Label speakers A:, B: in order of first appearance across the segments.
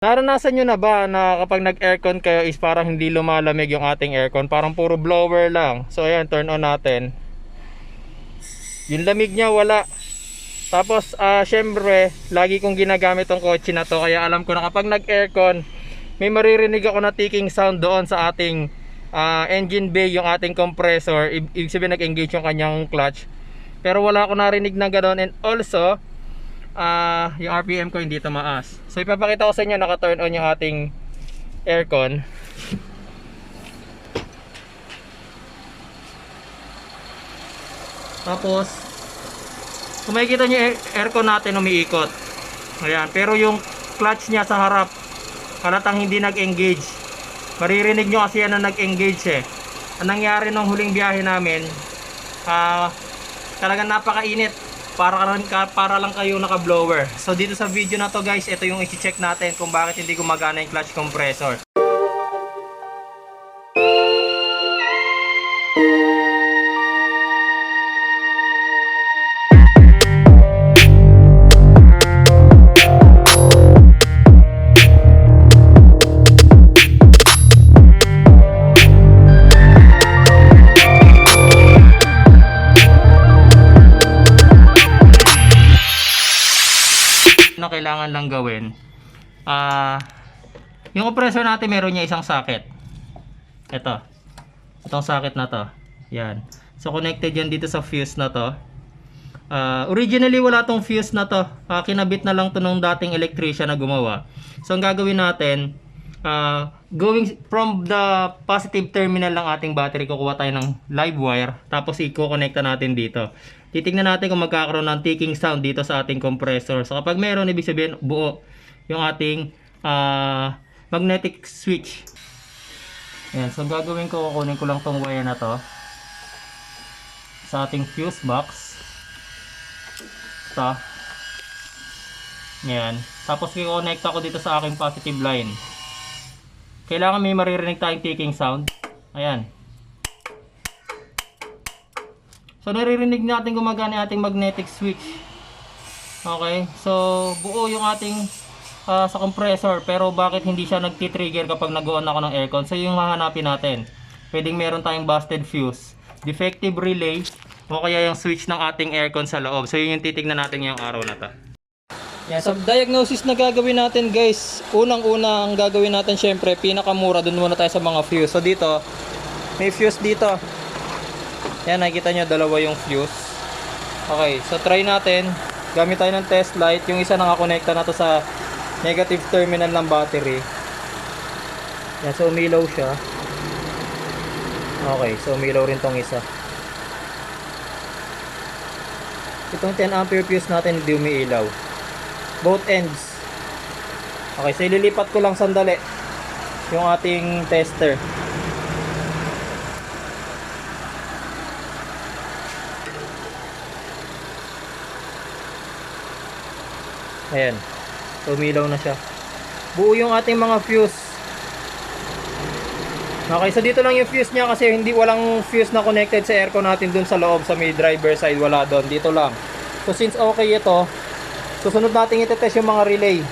A: Naranasan nyo na ba na kapag nag-aircon kayo is parang hindi lumalamig yung ating aircon? Parang puro blower lang. So ayan, turn on natin. Yung lamig niya wala. Tapos syempre, lagi kong ginagamit tong kotse na to. Kaya alam ko na kapag nag-aircon, may maririnig ako na ticking sound doon sa ating engine bay, yung ating compressor. Ibig sabihin nag-engage yung kanyang clutch. Pero wala ako narinig na ganoon. And also, yung RPM ko hindi tumaas. So ipapakita ko sa inyo, naka-turn on yung ating aircon. Tapos kung makikita nyo, aircon natin umiikot. Ayan, pero yung clutch niya sa harap halatang hindi nag-engage. Maririnig nyo kasi yan na nag-engage eh. Ang nangyari nung huling biyahe namin, talagang napakainit. Para lang kayo naka-blower. So dito sa video na to guys, ito yung i-check natin kung bakit hindi gumagana yung clutch compressor. Na kailangan lang gawin, yung compressor natin meron niya isang socket. Itong socket na to, yan. So connected yan dito sa fuse na to. Originally wala tong fuse na to, kinabit na lang to nung dating electrician na gumawa. So ang gagawin natin, going from the positive terminal ng ating battery, kukuha tayo ng live wire, tapos i-connecta natin dito. Titingnan natin kung magkakaroon ng ticking sound dito sa ating compressor. So kapag meron, ibig sabihin buo yung ating magnetic switch. Ayan, so gagawin ko, kukunin ko lang tong wire na to sa ating fuse box. Ito. Ayan. Tapos i-connect ako dito sa aking positive line. Kailangan may maririnig tayong ticking sound. Ayan. So naririnig natin gumagana yung ating magnetic switch. Okay, so buo yung ating sa compressor, pero bakit hindi siya nagti-trigger kapag nag-on ako ng aircon? So yung hahanapin natin, pwedeng meron tayong busted fuse, defective relay, o kaya yung switch ng ating aircon sa loob. So yun yung titignan natin yung araw na to. Yan, sa diagnosis na gagawin natin guys, unang-una ang gagawin natin syempre, pinakamura, dun muna tayo sa mga fuse. So dito, may fuse dito. Yan, nakikita nyo, dalawa yung fuse. Okay, so try natin. Gamit tayo ng test light. Yung isa nakakonekta na to sa negative terminal ng battery. Yan, so umilaw siya. Okay, so umilaw rin tong isa. Itong 10 ampere fuse natin hindi umiilaw. Both ends. Okay, so ililipat ko lang sandali yung ating tester. Ayan, so umilaw na siya. Buo yung ating mga fuse. Okay, so dito lang yung fuse niya kasi walang fuse na connected sa aircon natin dun sa loob, sa may driver side, wala doon, dito lang. So since okay ito, susunod natin itetest yung mga relay.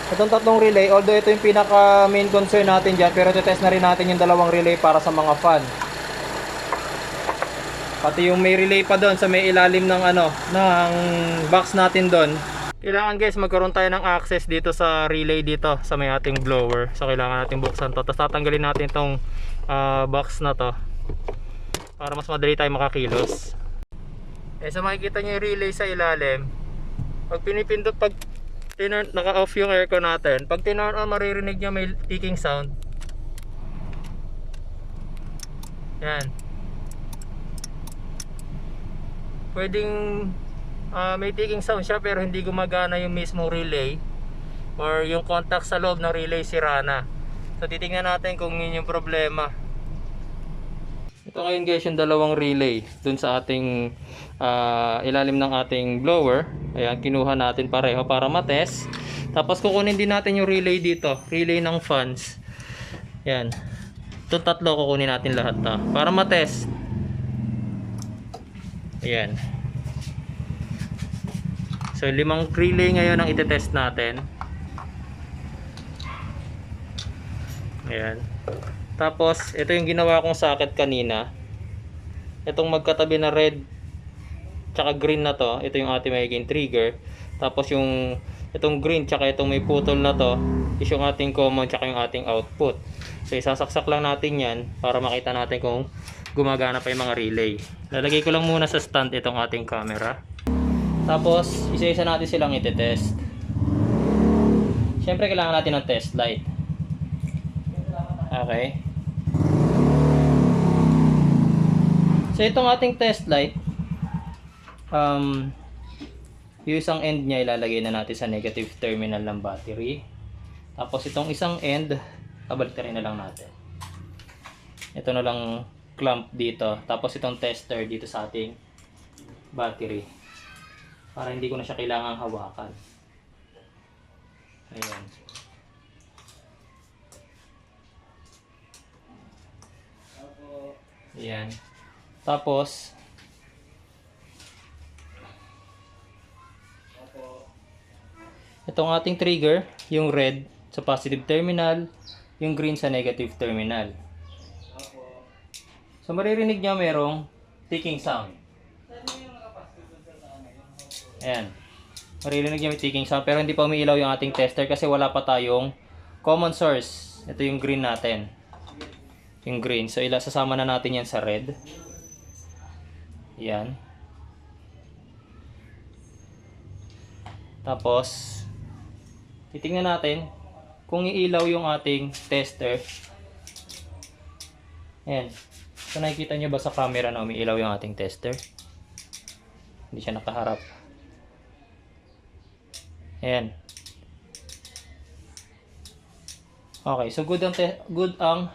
A: Itong tatlong relay, although ito yung pinaka main concern natin dyan, pero itetest na rin natin yung dalawang relay para sa mga fan. Pati yung may relay pa doon sa may ilalim ng ng box natin doon. Kailangan guys magkaroon tayo ng access dito sa relay dito sa may ating blower. So kailangan natin buksan to. Tapos tatanggalin natin itong box na to para mas madali tayo makakilos. So makikita nyo yung relay sa ilalim. Pag pinipindot, pag naka-off yung aircon natin, pag tinurn on, maririnig nyo may ticking sound. Yan. Pwedeng may ticking sound siya pero hindi gumagana yung mismong relay or yung contact sa loob ng relay sira na. So titingnan natin kung yun yung problema. Ito ngayon guys yung dalawang relay dun sa ating ilalim ng ating blower. Ayan, kinuha natin pareho para matest. Tapos kukunin din natin yung relay dito, relay ng fans. Yan, itong tatlo kukunin natin lahat para matest. Ayan. So 5 relay ngayon ang itetest natin. Ayan. Tapos, ito yung ginawa kong socket kanina. Itong magkatabi na red tsaka green na to, ito yung ating magiging trigger. Tapos yung itong green tsaka itong may putol na to is yung ating common tsaka yung ating output. So isasaksak lang natin yan para makita natin kung gumagana pa yung mga relay. Lalagay ko lang muna sa stand itong ating camera. Tapos isa-isa natin silang ite-test. Siyempre kailangan natin ng test light. Okay. So itong ating test light, yung isang end niya ilalagay na natin sa negative terminal ng battery. Tapos itong isang end, kabaliktarin na lang natin. Ito na lang clamp dito. Tapos itong tester dito sa ating battery. Para hindi ko na siya kailangang hawakan. Ayan. Ayan. Tapos itong ating trigger, yung red sa positive terminal, yung green sa negative terminal. So maririnig niya merong ticking sound. Ayan. Maririnig niya may ticking sound pero hindi pa umiilaw yung ating tester kasi wala pa tayong common source. Ito yung green natin. Yung green. So sasama na natin yan sa red. Ayan. Tapos titingnan natin kung iilaw yung ating tester. Ayan. So nakikita nyo ba sa camera na umiilaw yung ating tester? Hindi siya nakaharap. Ayan. Okay, so good ang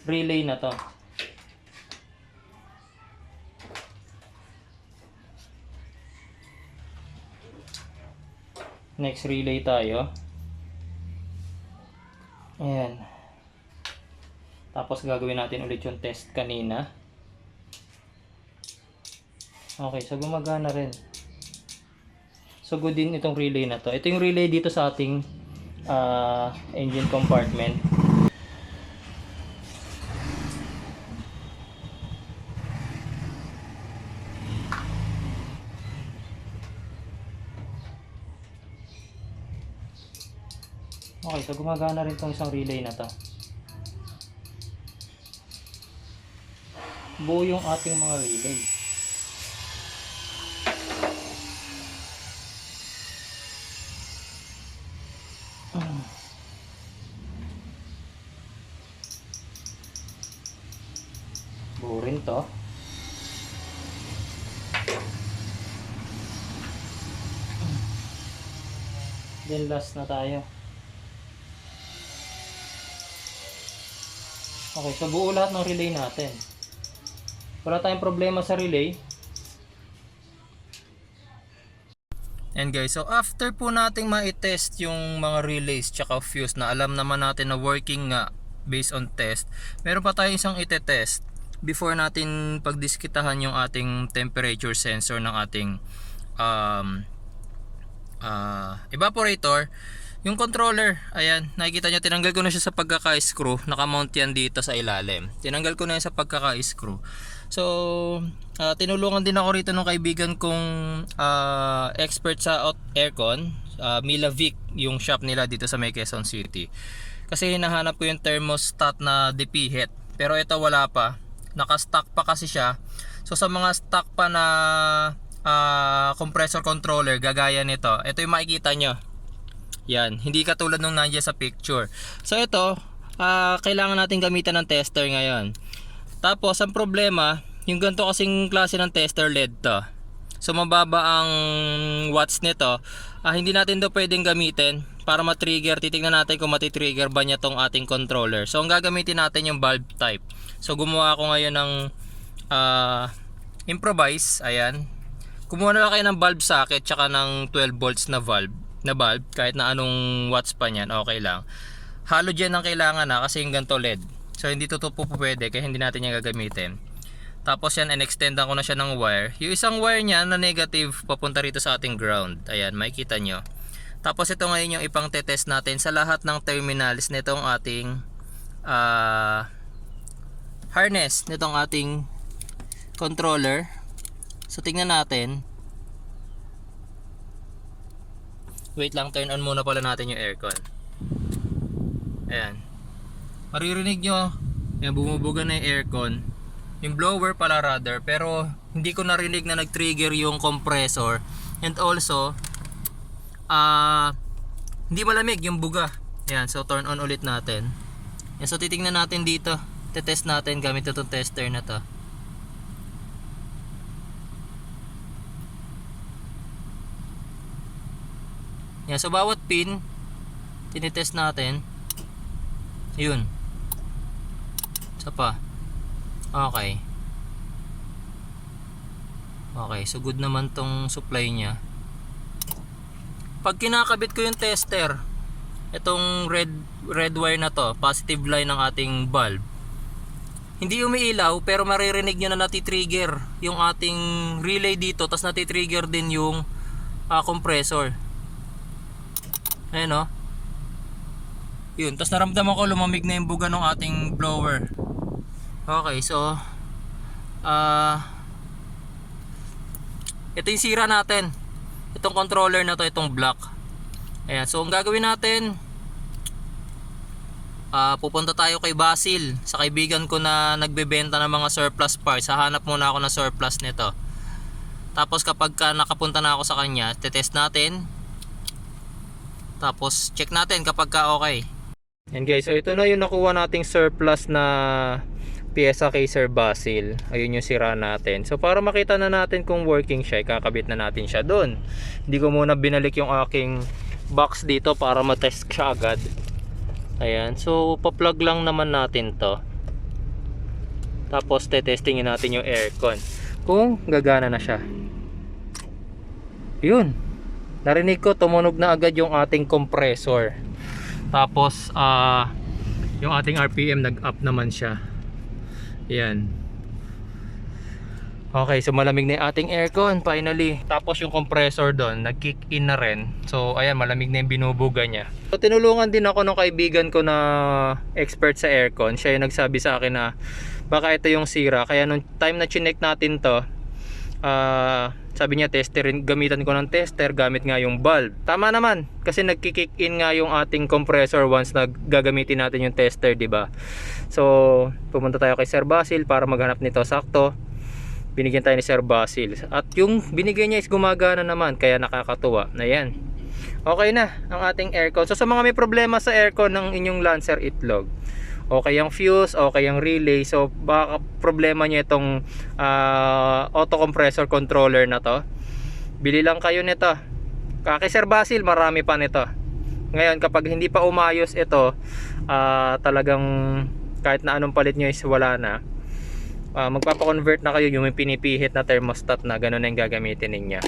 A: relay na to. Next relay tayo. Ayan. Tapos gagawin natin ulit yung test kanina. Okay, so gumagana rin. So good din itong relay na to. Ito yung relay dito sa ating engine compartment. Okay, so gumagana rin itong isang relay na to. Buo yung ating mga relay. Buo rin to. Then last na tayo. Okay, so buo lahat ng relay natin. Wala tayong problema sa relay. And guys, so after po nating ma-test yung mga relays tsaka fuse na alam naman natin na working nga based on test, meron pa tayong isang ite-test before natin pagdiskitahan yung ating temperature sensor ng ating evaporator. Yung controller, ayan, nakikita nyo, tinanggal ko na siya sa pagkaka-screw. Nakamount yan dito sa ilalim. Tinanggal ko na yan sa pagkaka-screw. So, tinulungan din ako rito ng kaibigan kong expert sa aircon, Mila Vic, yung shop nila dito sa May Quezon City. Kasi hinahanap ko yung thermostat na DP heat. Pero ito wala pa. Naka-stock pa kasi siya. So, sa mga stock pa na compressor controller, gagaya nito. Ito yung makikita nyo. Yan, hindi katulad nung nandiyan sa picture. So ito, kailangan natin gamitan ng tester ngayon. Tapos ang problema, yung ganito kasing klase ng tester LED to. So mababa ang watts nito. Hindi natin do pwedeng gamitin para ma-trigger. Titingnan natin kung mati-trigger ba niya tong ating controller. So ang gagamitin natin yung bulb type. So gumawa ako ngayon ng improvise. Ayan. Kumuha na lang kayo ng bulb socket tsaka ng 12 volts na bulb, kahit na anong watts pa niyan, okay lang. Halogen ang kailangan na kasi yung ganito LED. So hindi to po pwede kaya hindi natin yan gagamitin. Tapos yan, in-extendan ko na siya ng wire. Yung isang wire niya na negative papunta rito sa ating ground. Ayan, makikita nyo. Tapos ito ngayon yung ipang tetest natin sa lahat ng terminals nitong ating harness nitong ating controller. So tingnan natin. Wait lang, turn on muna pala natin yung aircon. Ayan. Maririnig nyo, yan, bumubuga na yung aircon. Yung blower pala rather, pero hindi ko narinig na nag-trigger yung compressor. And also, hindi malamig yung buga. Ayan, so turn on ulit natin. Yan, so titingnan natin dito. Tetest natin gamit itong tester na to. Yan, so bawat pin tinitest natin. Yun. Isa pa. Okay. Okay, so good naman tong supply niya. Pag kinakabit ko yung tester, itong red wire na to, positive line ng ating bulb, hindi umiilaw pero maririnig nyo na natitrigger yung ating relay dito, tas natitrigger din yung compressor. Ayan o. Yun, tas naramdaman ko lumamig na yung buga ng ating blower. Okay, so ito yung sira natin. Itong controller na to, itong block. Ayan, so ang gagawin natin, pupunta tayo kay Basil, sa kaibigan ko na nagbebenta ng mga surplus parts. Hahanap muna ako ng surplus nito. Tapos kapag nakapunta na ako sa kanya, tetest natin. Tapos check natin kapag okay. And guys, so ito na yung nakuha nating surplus na pyesa kay Sir Basil. Ayun yung sira natin. So para makita na natin kung working siya, kakabit na natin siya doon. Hindi ko muna binalik yung aking box dito para matest siya agad. Ayan, so pa-plug lang naman natin to. Tapos tetestingin natin yung aircon kung gagana na siya. Yun, narinig ko tumunog na agad yung ating compressor. Tapos yung ating RPM nag-up naman siya. Ayan. Okay, so malamig na yung ating aircon finally. Tapos yung compressor doon nag-kick in na rin. So ayan, malamig na yung binubuga niya. So tinulungan din ako ng kaibigan ko na expert sa aircon. Siya yung nagsabi sa akin na baka ito yung sira. Kaya nung time na chinek natin to, sabi niya testerin, gamitan ko ng tester gamit nga yung bulb. Tama naman kasi nagki-kick in nga yung ating compressor once na gagamitin natin yung tester, di ba? So pumunta tayo kay Sir Basil para maghanap nito. Sakto binigyan tayo ni Sir Basil at yung binigay niya is gumagana naman, kaya nakakatuwa na yan. Okay na ang ating aircon. So sa mga may problema sa aircon ng inyong Lancer Itlog, okay yung fuse, okay yung relay, so baka problema niya itong auto compressor controller na to, bili lang kayo nito kay Sir Basil. Marami pa nito ngayon. Kapag hindi pa umayos ito, talagang kahit na anong palit nyo is wala na. Magpapa-convert na kayo, yung pinipihit na thermostat na gano'n na yung gagamitin ninyo.